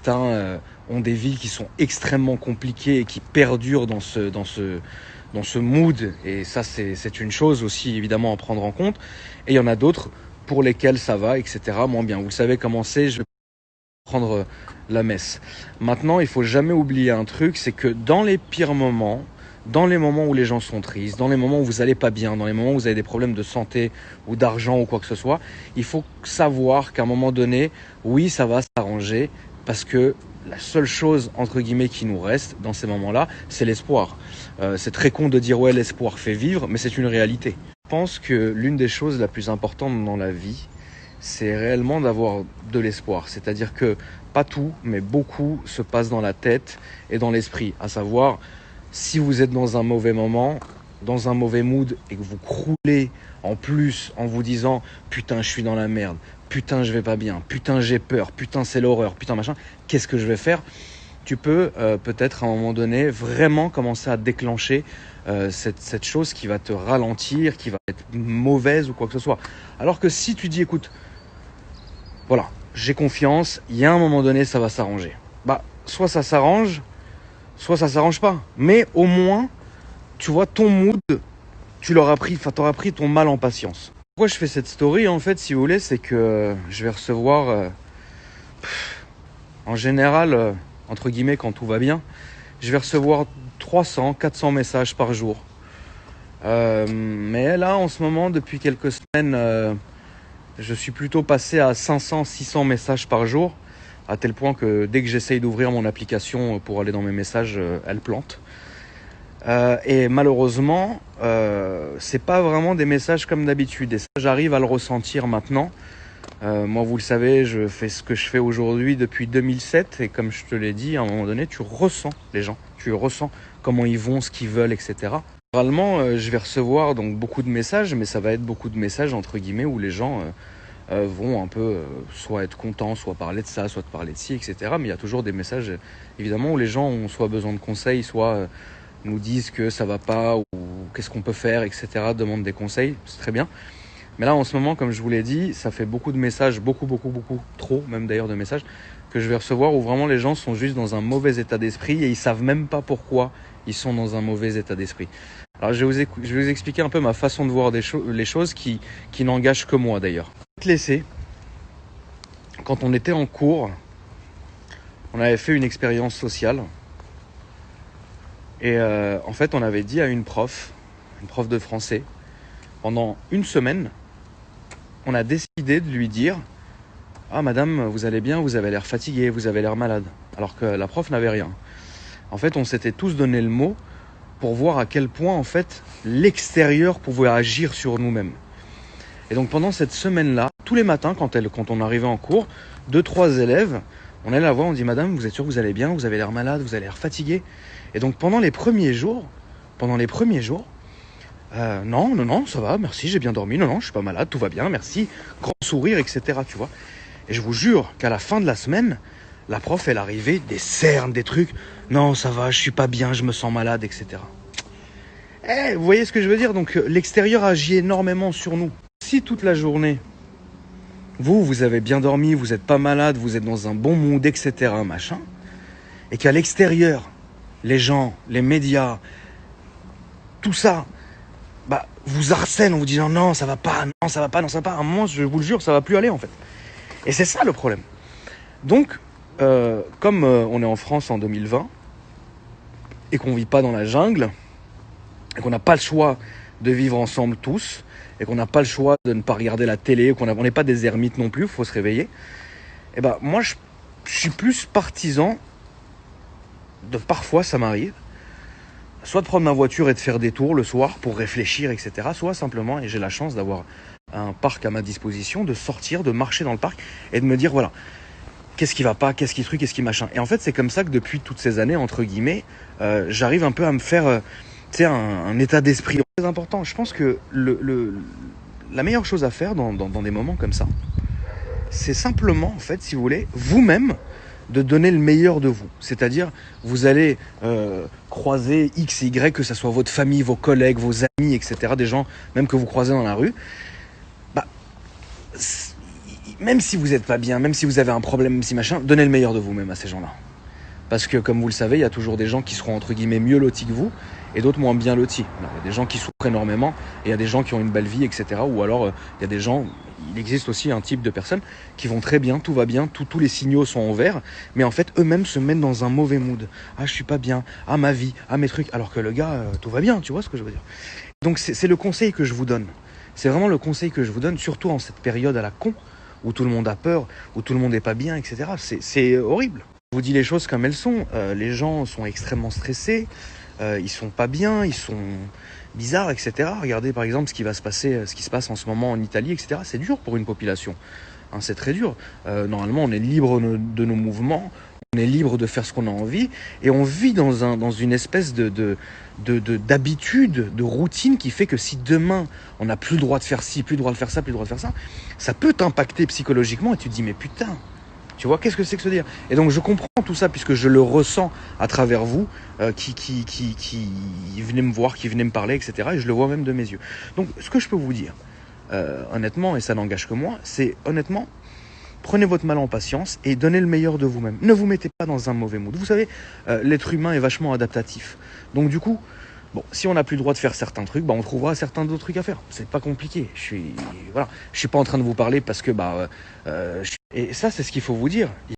certains ont des vies qui sont extrêmement compliquées et qui perdurent dans ce mood. Et ça, c'est une chose aussi évidemment à prendre en compte. Et il y en a d'autres pour lesquels ça va, etc. moins bien. Vous savez comment c'est, je vais prendre la messe. Maintenant, il faut jamais oublier un truc, c'est que dans les pires moments, dans les moments où les gens sont tristes, dans les moments où vous allez pas bien, dans les moments où vous avez des problèmes de santé ou d'argent ou quoi que ce soit, il faut savoir qu'à un moment donné, oui, ça va s'arranger parce que la seule chose, entre guillemets, qui nous reste dans ces moments-là, c'est l'espoir. C'est très con de dire, ouais, l'espoir fait vivre, mais c'est une réalité. Je pense que l'une des choses la plus importantes dans la vie, c'est réellement d'avoir de l'espoir. C'est-à-dire que pas tout, mais beaucoup se passe dans la tête et dans l'esprit. À savoir, si vous êtes dans un mauvais moment, dans un mauvais mood et que vous croulez en plus en vous disant « Putain, je suis dans la merde. Putain, je vais pas bien. Putain, j'ai peur. Putain, c'est l'horreur. Putain, machin. Qu'est-ce que je vais faire ?» Tu peux peut-être à un moment donné vraiment commencer à déclencher cette chose qui va te ralentir, qui va être mauvaise ou quoi que ce soit. Alors que si tu dis « Écoute, voilà, j'ai confiance, il y a un moment donné, ça va s'arranger. » Bah, soit ça s'arrange, soit ça s'arrange pas. Mais au moins, tu vois, ton mood, t'auras pris ton mal en patience. Pourquoi je fais cette story, en fait, si vous voulez, c'est que je vais recevoir, en général, entre guillemets, quand tout va bien, je vais recevoir 300, 400 messages par jour. Mais là, en ce moment, depuis quelques semaines, je suis plutôt passé à 500, 600 messages par jour, à tel point que dès que j'essaye d'ouvrir mon application pour aller dans mes messages, elle plante. Et malheureusement, c'est pas vraiment des messages comme d'habitude. Et ça, j'arrive à le ressentir maintenant. Moi, vous le savez, je fais ce que je fais aujourd'hui depuis 2007. Et comme je te l'ai dit, à un moment donné, tu ressens les gens. Tu ressens comment ils vont, ce qu'ils veulent, etc. Généralement, je vais recevoir donc beaucoup de messages, mais ça va être beaucoup de messages entre guillemets où les gens vont un peu soit être contents, soit parler de ça, soit de parler de ci, etc. Mais il y a toujours des messages évidemment où les gens ont soit besoin de conseils, soit nous disent que ça va pas ou qu'est-ce qu'on peut faire, etc. Demandent des conseils, c'est très bien. Mais là en ce moment, comme je vous l'ai dit, ça fait beaucoup de messages, beaucoup trop même d'ailleurs de messages que je vais recevoir où vraiment les gens sont juste dans un mauvais état d'esprit et ils savent même pas pourquoi ils sont dans un mauvais état d'esprit. Alors je vais vous expliquer un peu ma façon de voir les choses qui n'engagent que moi d'ailleurs. Je vais te laisser. Quand on était en cours, on avait fait une expérience sociale. Et en fait, on avait dit à une prof de français, pendant une semaine, on a décidé de lui dire « Ah madame, vous allez bien, vous avez l'air fatiguée, vous avez l'air malade ». Alors que la prof n'avait rien. En fait, on s'était tous donné le mot pour voir à quel point, en fait, l'extérieur pouvait agir sur nous-mêmes. Et donc, pendant cette semaine-là, tous les matins, quand on arrivait en cours, 2-3 élèves, on allait la voir, on dit « Madame, vous êtes sûre que vous allez bien, vous avez l'air malade, vous avez l'air fatiguée ?» Et donc, pendant les premiers jours, non, ça va, merci, j'ai bien dormi, non, je suis pas malade, tout va bien, merci, grand sourire, etc., tu vois. Et je vous jure qu'à la fin de la semaine, la prof, elle arrivait, des cernes, des trucs. Non, ça va, je suis pas bien, je me sens malade, etc. Vous voyez ce que je veux dire ? Donc, l'extérieur agit énormément sur nous. Si toute la journée, vous avez bien dormi, vous n'êtes pas malade, vous êtes dans un bon mood, etc., machin, et qu'à l'extérieur, les gens, les médias, tout ça, vous harcèlent en vous disant non, ça va pas. À un moment, je vous le jure, ça va plus aller, en fait. Et c'est ça le problème. Donc, comme on est en France en 2020 et qu'on vit pas dans la jungle et qu'on n'a pas le choix de vivre ensemble tous et qu'on n'a pas le choix de ne pas regarder la télé, on n'est pas des ermites non plus, il faut se réveiller. Et moi je suis plus partisan de, parfois ça m'arrive, soit de prendre ma voiture et de faire des tours le soir pour réfléchir, etc. Soit simplement, et j'ai la chance d'avoir un parc à ma disposition, de sortir, de marcher dans le parc et de me dire voilà, qu'est-ce qui va pas, qu'est-ce qui truc, qu'est-ce qui machin. Et en fait, c'est comme ça que depuis toutes ces années, entre guillemets, j'arrive un peu à me faire un état d'esprit très important. Je pense que la meilleure chose à faire dans des moments comme ça, c'est simplement, en fait, si vous voulez, vous-même, de donner le meilleur de vous. C'est-à-dire, vous allez croiser X et Y, que ce soit votre famille, vos collègues, vos amis, etc., des gens même que vous croisez dans la rue. même si vous n'êtes pas bien, même si vous avez un problème, même si machin, donnez le meilleur de vous-même à ces gens-là. Parce que, comme vous le savez, il y a toujours des gens qui seront, entre guillemets, mieux lotis que vous, et d'autres moins bien lotis. Alors, il y a des gens qui souffrent énormément, et il y a des gens qui ont une belle vie, etc. Ou alors, il y a des gens, il existe aussi un type de personnes qui vont très bien, tout va bien, tous les signaux sont en vert, mais en fait, eux-mêmes se mettent dans un mauvais mood. Ah, je suis pas bien, ah, ma vie, ah, mes trucs, alors que le gars, tout va bien, tu vois ce que je veux dire. Donc, c'est le conseil que je vous donne. C'est vraiment le conseil que je vous donne, surtout en cette période à la con, où tout le monde a peur, où tout le monde n'est pas bien, etc. C'est horrible. Je vous dis les choses comme elles sont. Les gens sont extrêmement stressés, ils sont pas bien, ils sont bizarres, etc. Regardez par exemple ce qui va se passer, ce qui se passe en ce moment en Italie, etc. C'est dur pour une population. Hein, c'est très dur. Normalement, on est libre de nos mouvements, on est libre de faire ce qu'on a envie, et on vit dans une espèce d'habitude, de routine qui fait que si demain on n'a plus le droit de faire ci, plus le droit de faire ça, plus le droit de faire ça, ça peut t'impacter psychologiquement et tu te dis mais putain. Tu vois, qu'est-ce que c'est que se dire? Et donc je comprends tout ça puisque je le ressens à travers vous, qui venez me voir, qui venez me parler, etc. Et je le vois même de mes yeux. Donc ce que je peux vous dire, honnêtement, et ça n'engage que moi, c'est honnêtement, prenez votre mal en patience et donnez le meilleur de vous-même. Ne vous mettez pas dans un mauvais mood. Vous savez, l'être humain est vachement adaptatif. Donc du coup, bon, si on n'a plus le droit de faire certains trucs, on trouvera certains d'autres trucs à faire. C'est pas compliqué. Je suis pas en train de vous parler parce que et ça c'est ce qu'il faut vous dire.